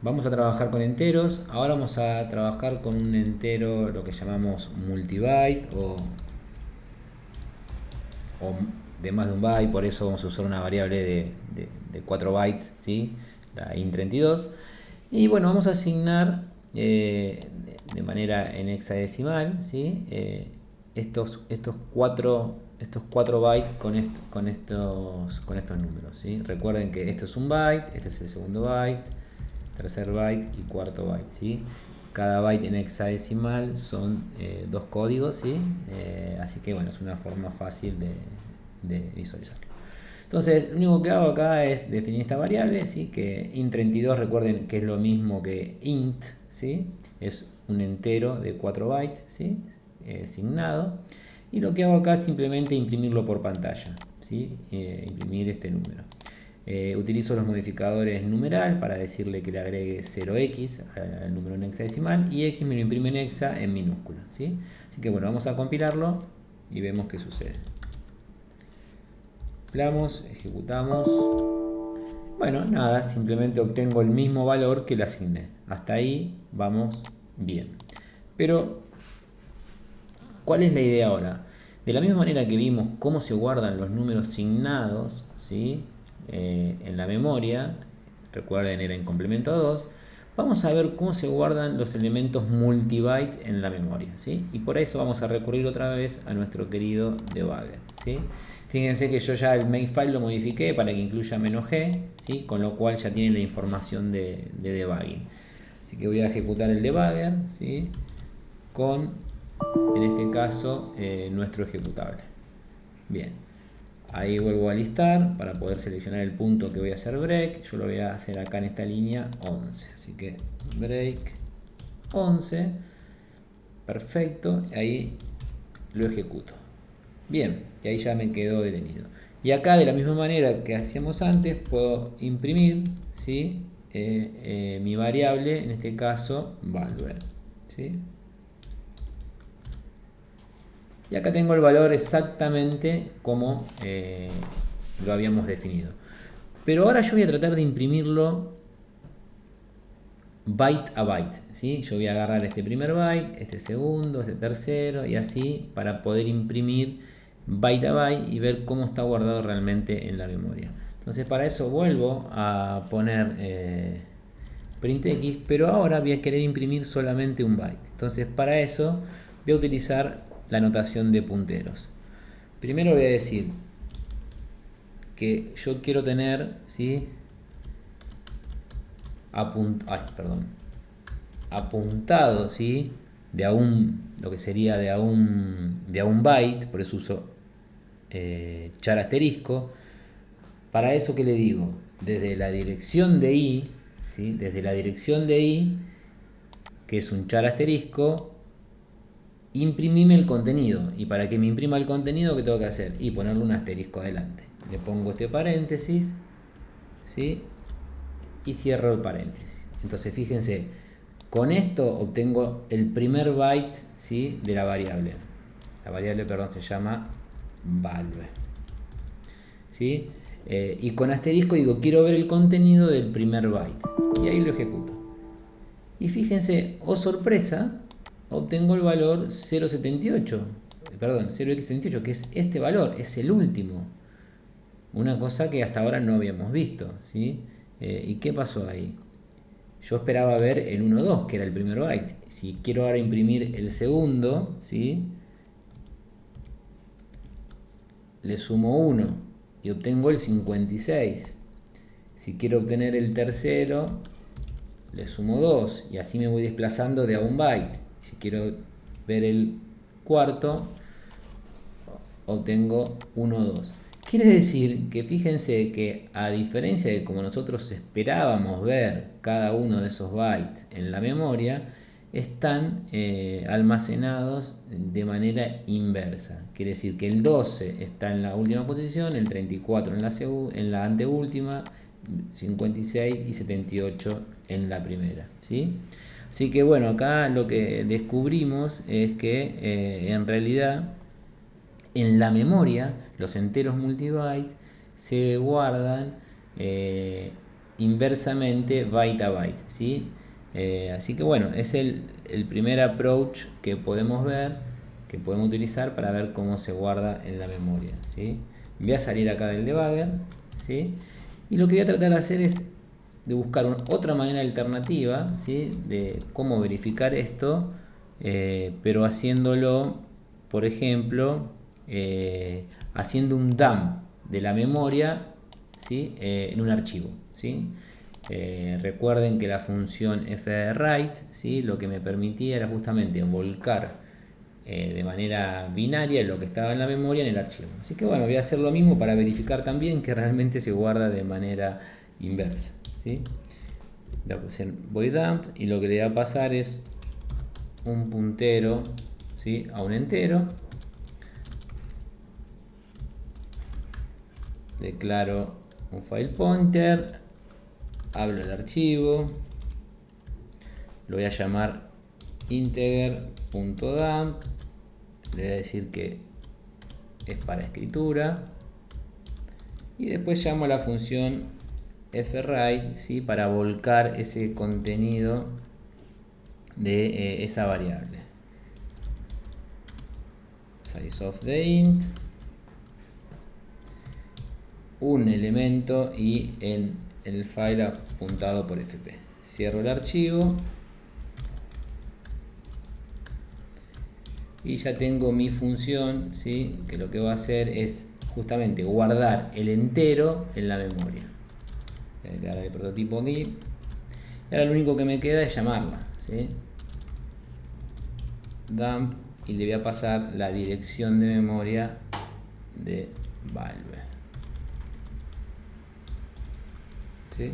Vamos a trabajar con enteros. Ahora vamos a trabajar con un entero, lo que llamamos multibyte o de más de un byte. Por eso vamos a usar una variable de 4 bytes, ¿sí? La int32. Y bueno, vamos a asignar de manera en hexadecimal, ¿sí? Estos 4 bytes con estos números, ¿sí? Recuerden que esto es un byte, este es el segundo byte, tercer byte y cuarto byte, ¿sí? Cada byte en hexadecimal son dos códigos, ¿sí? Así que bueno, es una forma fácil de visualizarlo. Entonces, lo único que hago acá es definir esta variable, ¿sí? Que int32, recuerden que es lo mismo que int, ¿sí? Es un entero de 4 bytes, ¿sí? Asignado. Y lo que hago acá es simplemente imprimirlo por pantalla, ¿sí? Imprimir este número. Utilizo los modificadores numeral para decirle que le agregue 0x al número en hexadecimal y x me lo imprime en hexa en minúscula, ¿sí? Así que bueno, vamos a compilarlo y vemos qué sucede. Ejecutamos. Bueno, nada, simplemente obtengo el mismo valor que le asigné. Hasta ahí vamos bien. Pero, ¿cuál es la idea ahora? De la misma manera que vimos cómo se guardan los números signados, ¿sí? En la memoria, recuerden era en complemento a 2, vamos a ver cómo se guardan los elementos multibyte en la memoria, ¿sí? Y por eso vamos a recurrir otra vez a nuestro querido debugger, ¿sí? Fíjense que yo ya el makefile lo modifiqué para que incluya "-g", ¿sí? Con lo cual ya tiene la información de debugging. Así que voy a ejecutar el debugger, ¿sí? Con, en este caso, nuestro ejecutable. Bien, ahí vuelvo a listar para poder seleccionar el punto que voy a hacer break. Yo lo voy a hacer acá en esta línea 11, así que break 11, perfecto, ahí lo ejecuto. Bien, y ahí ya me quedó detenido. Y acá de la misma manera que hacíamos antes, puedo imprimir, ¿sí? Mi variable, en este caso, value, ¿sí? Y acá tengo el valor exactamente como lo habíamos definido. Pero ahora yo voy a tratar de imprimirlo byte a byte, ¿sí? Yo voy a agarrar este primer byte, este segundo, este tercero y así para poder imprimir byte a byte y ver cómo está guardado realmente en la memoria. Entonces para eso vuelvo a poner printx, pero ahora voy a querer imprimir solamente un byte. Entonces para eso voy a utilizar la notación de punteros. Primero voy a decir que yo quiero tener, ¿sí? Apuntado, ¿sí? De a un, lo que sería de a un byte, por eso uso char asterisco. Para eso, ¿qué le digo? Desde la dirección de i, ¿sí? Desde la dirección de i, que es un char asterisco, imprimime el contenido. Y para que me imprima el contenido, ¿qué tengo que hacer? Y ponerle un asterisco adelante. Le pongo este paréntesis, ¿sí? Y cierro el paréntesis. Entonces fíjense, con esto obtengo el primer byte, ¿sí? De la variable. La variable, perdón, se llama value, ¿sí? Y con asterisco digo, quiero ver el contenido del primer byte. Y ahí lo ejecuto. Y fíjense, oh sorpresa, obtengo el valor 0,78. Perdón, 0x78, que es este valor, es el último. Una cosa que hasta ahora no habíamos visto, ¿sí? ¿Y qué pasó ahí? Yo esperaba ver el 1,2, que era el primer byte. Si quiero ahora imprimir el segundo, ¿sí? Le sumo 1 y obtengo el 56. Si quiero obtener el tercero, le sumo 2 y así me voy desplazando de a un byte. Si quiero ver el cuarto, obtengo 1, 2. Quiere decir que fíjense que a diferencia de como nosotros esperábamos ver cada uno de esos bytes en la memoria, están almacenados de manera inversa. Quiere decir que el 12 está en la última posición, el 34 en la anteúltima, 56 y 78 en la primera, ¿sí? Así que bueno, acá lo que descubrimos es que en realidad en la memoria los enteros multibyte se guardan inversamente byte a byte, ¿sí? Así que bueno, es el primer approach que podemos ver, que podemos utilizar para ver cómo se guarda en la memoria, ¿sí? Voy a salir acá del debugger, ¿sí? Y lo que voy a tratar de hacer es de buscar otra manera alternativa, ¿sí? De cómo verificar esto, pero haciéndolo, por ejemplo, haciendo un dump de la memoria, ¿sí? En un archivo, ¿sí? Recuerden que la función fwrite, ¿sí? Lo que me permitía era justamente volcar de manera binaria lo que estaba en la memoria en el archivo. Así que bueno, voy a hacer lo mismo para verificar también que realmente se guarda de manera inversa, ¿sí? Voy a poner void dump y lo que le va a pasar es un puntero, ¿sí? A un entero. Declaro un file pointer, hablo el archivo, lo voy a llamar integer.dump, le voy a decir que es para escritura y después llamo a la función fwrite, ¿sí? Para volcar ese contenido de esa variable. Size of the int, un elemento y el file apuntado por fp. Cierro el archivo y ya tengo mi función, ¿sí? Que lo que va a hacer es justamente guardar el entero en la memoria. Voy a declarar el prototipo aquí y ahora lo único que me queda es llamarla, ¿sí? Dump, y le voy a pasar la dirección de memoria de Valve, ¿sí?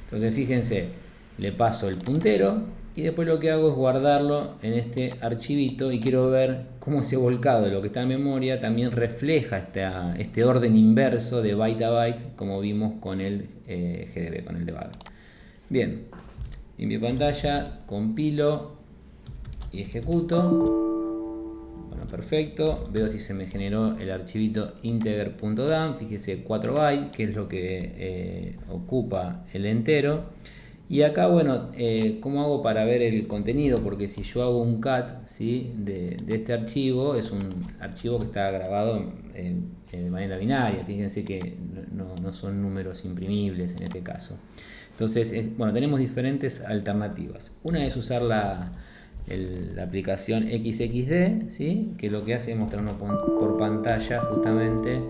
Entonces fíjense, le paso el puntero y después lo que hago es guardarlo en este archivito y quiero ver cómo ese volcado de lo que está en memoria también refleja este orden inverso de byte a byte como vimos con el GDB, con el debug. Bien, en mi pantalla compilo y ejecuto. Bueno, perfecto, veo si se me generó el archivito integer.dump, fíjese 4 bytes, que es lo que ocupa el entero. Y acá, bueno, ¿cómo hago para ver el contenido? Porque si yo hago un cat, ¿sí? de este archivo, es un archivo que está grabado de manera binaria, fíjense que no son números imprimibles en este caso. Entonces, bueno, tenemos diferentes alternativas. Una es usar la aplicación XXD, ¿sí? Que lo que hace es mostrarnos por pantalla justamente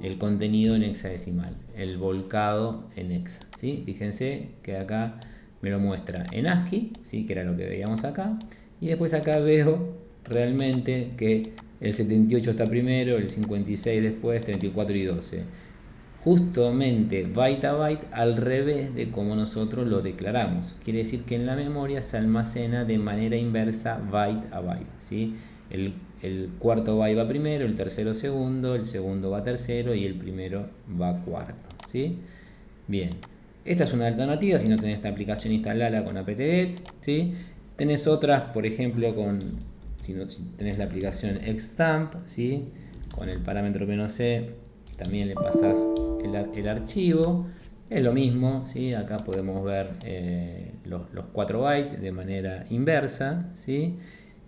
el contenido en hexadecimal, el volcado en hexa, ¿sí? Fíjense que acá me lo muestra en ASCII, ¿sí? Que era lo que veíamos acá, y después acá veo realmente que el 78 está primero, el 56 después, 34 y 12. Justamente byte a byte al revés de como nosotros lo declaramos. Quiere decir que en la memoria se almacena de manera inversa byte a byte, ¿sí? El cuarto byte va primero, el tercero segundo, el segundo va tercero y el primero va cuarto, ¿sí? Bien, esta es una alternativa si no tenés esta aplicación instalada con apt-get, ¿sí? Tenés otras, por ejemplo, si tenés la aplicación xstamp, ¿sí? Con el parámetro -c también le pasás el archivo, es lo mismo, ¿sí? Acá podemos ver los 4 bytes de manera inversa, ¿sí?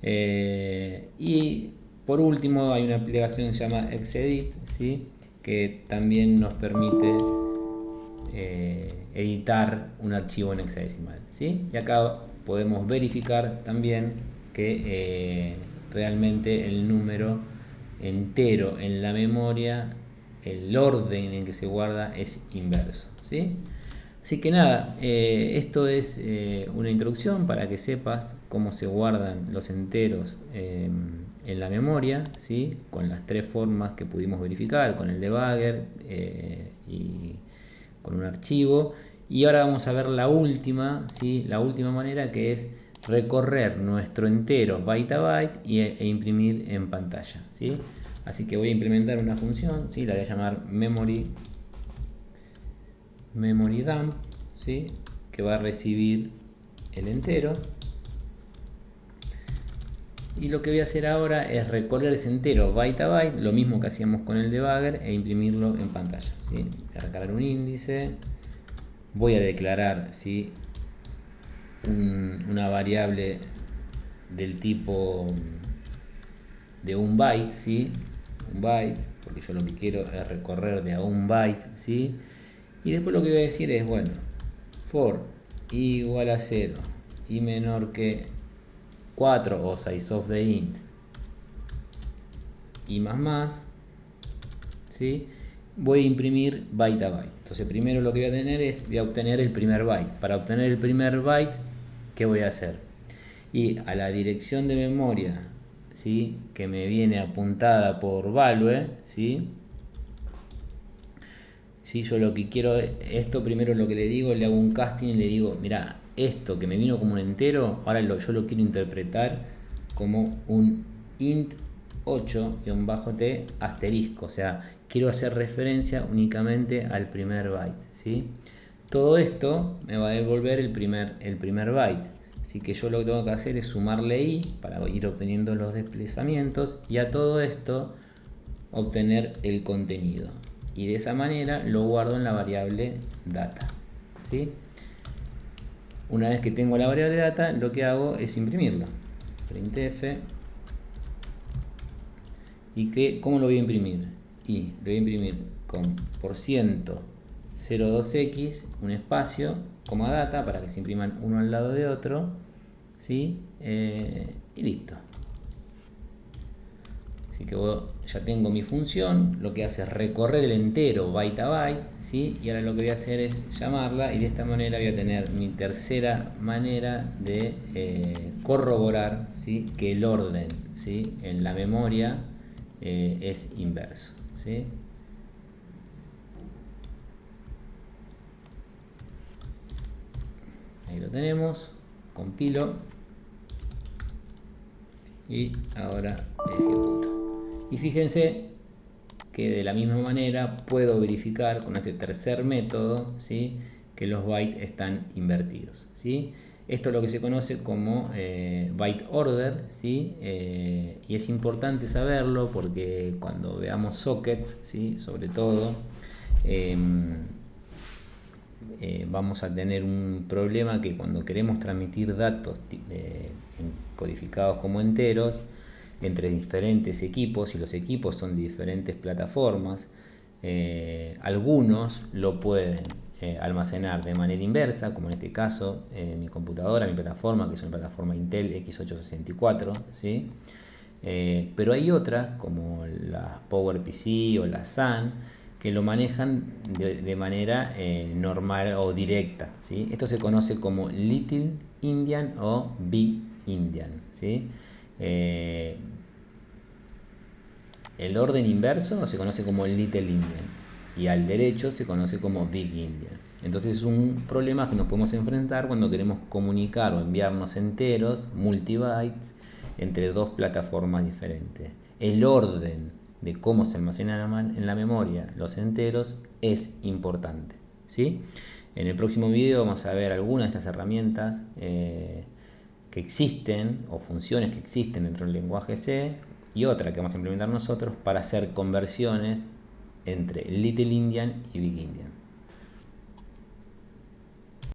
Y por último hay una aplicación que se llama xedit, ¿sí? Que también nos permite editar un archivo en hexadecimal, ¿sí? Y acá podemos verificar también que realmente el número entero en la memoria, el orden en que se guarda es inverso, ¿sí? Así que nada, esto es una introducción para que sepas cómo se guardan los enteros en la memoria, ¿sí? Con las 3 formas que pudimos verificar, con el debugger y con un archivo. Y ahora vamos a ver la última, ¿sí? La última manera, que es recorrer nuestro entero byte a byte e imprimir en pantalla, ¿sí? Así que voy a implementar una función, ¿sí? La voy a llamar memory dump, ¿sí? Que va a recibir el entero. Y lo que voy a hacer ahora es recorrer ese entero byte a byte, lo mismo que hacíamos con el debugger, e imprimirlo en pantalla, ¿sí? Voy a recargar un índice, voy a declarar, ¿sí?, una variable del tipo de un byte, ¿sí? Un byte, porque yo lo que quiero es recorrer de a un byte, ¿sí? Y después lo que voy a decir es, bueno, for i igual a 0 y menor que 4 o size of the int y más, ¿sí?, voy a imprimir byte a byte. Entonces primero lo que voy a tener es, voy a obtener el primer byte. Para obtener el primer byte, ¿qué voy a hacer? Y a la dirección de memoria, ¿sí?, que me viene apuntada por value, ¿sí?, ¿sí?, yo lo que quiero, esto primero lo que le digo, le hago un casting y le digo, mira, esto que me vino como un entero, ahora yo lo quiero interpretar como un int 8-t asterisco, o sea, quiero hacer referencia únicamente al primer byte, ¿sí? Todo esto me va a devolver el primer byte, así que yo lo que tengo que hacer es sumarle i para ir obteniendo los desplazamientos y a todo esto obtener el contenido, y de esa manera lo guardo en la variable data, ¿sí? Una vez que tengo la variable data, lo que hago es imprimirla, printf. ¿Y cómo lo voy a imprimir? Y lo voy a imprimir con %02x, un espacio, coma data, para que se impriman uno al lado de otro, ¿sí? Y listo. Así que ya tengo mi función, lo que hace es recorrer el entero byte a byte, ¿sí? Y ahora lo que voy a hacer es llamarla, y de esta manera voy a tener mi tercera manera de corroborar, ¿sí?, que el orden, ¿sí?, en la memoria es inverso, ¿sí? Ahí lo tenemos, compilo y ahora ejecuto. Y fíjense que de la misma manera puedo verificar con este tercer método, ¿sí?, que los bytes están invertidos, ¿sí? Esto es lo que se conoce como byte order, ¿sí? Y es importante saberlo porque cuando veamos sockets, ¿sí?, sobre todo, vamos a tener un problema que cuando queremos transmitir datos codificados como enteros entre diferentes equipos, y los equipos son de diferentes plataformas, algunos lo pueden almacenar de manera inversa, como en este caso mi computadora, mi plataforma, que es una plataforma Intel x864, ¿sí? Pero hay otras, como la PowerPC o la SAN, que lo manejan de manera normal o directa, ¿sí? Esto se conoce como Little Indian o Big Indian, ¿sí? El orden inverso se conoce como Little Indian y al derecho se conoce como Big Indian. Entonces es un problema que nos podemos enfrentar cuando queremos comunicar o enviarnos enteros, multibytes, entre dos plataformas diferentes. El orden de cómo se almacenan en la memoria los enteros es importante, ¿sí? En el próximo video vamos a ver algunas de estas herramientas que existen, o funciones que existen dentro del lenguaje C, y otra que vamos a implementar nosotros para hacer conversiones entre Little Indian y Big Indian.